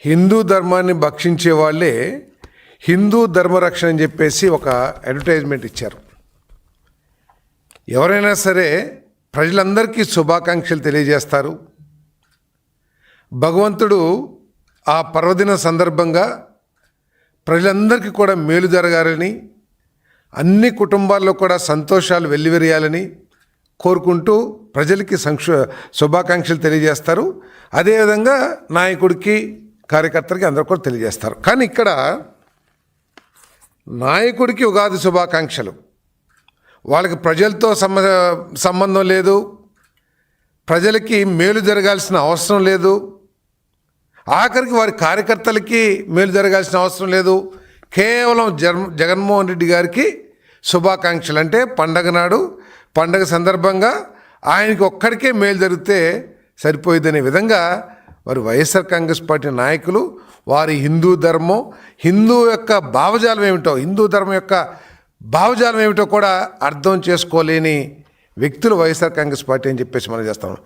హిందూ ధర్మాన్ని భక్షించే వాళ్ళే హిందూ ధర్మరక్షణ అని చెప్పేసి ఒక అడ్వర్టైజ్మెంట్ ఇచ్చారు. ఎవరైనా సరే ప్రజలందరికీ శుభాకాంక్షలు తెలియజేస్తారు. భగవంతుడు ఆ పర్వదిన సందర్భంగా ప్రజలందరికీ కూడా మేలు జరగాలని, అన్ని కుటుంబాల్లో కూడా సంతోషాలు వెల్లివిరియాలని కోరుకుంటూ ప్రజలకి శుభాకాంక్షలు తెలియజేస్తారు. అదేవిధంగా నాయకుడికి, కార్యకర్తలకి అందరూ కూడా తెలియజేస్తారు. కానీ ఇక్కడ నాయకుడికి ఉగాది శుభాకాంక్షలు, వాళ్ళకి ప్రజలతో సంబంధం లేదు, ప్రజలకి మేలు జరగాల్సిన అవసరం లేదు, ఆఖరికి వారి కార్యకర్తలకి మేలు జరగాల్సిన అవసరం లేదు. కేవలం జగన్మోహన్ రెడ్డి గారికి శుభాకాంక్షలు. అంటే పండగ నాడు, పండగ సందర్భంగా ఆయనకి ఒక్కడికే మేలు జరిగితే సరిపోయేదనే విధంగా వారి వైఎస్ఆర్ కాంగ్రెస్ పార్టీ నాయకులు వారి హిందూ ధర్మం, హిందూ యొక్క భావజాలం ఏమిటో, హిందూ ధర్మం యొక్క భావజాలం ఏమిటో కూడా అర్థం చేసుకోలేని వ్యక్తులు వైఎస్ఆర్ కాంగ్రెస్ పార్టీ అని చెప్పేసి మనం చేస్తాం.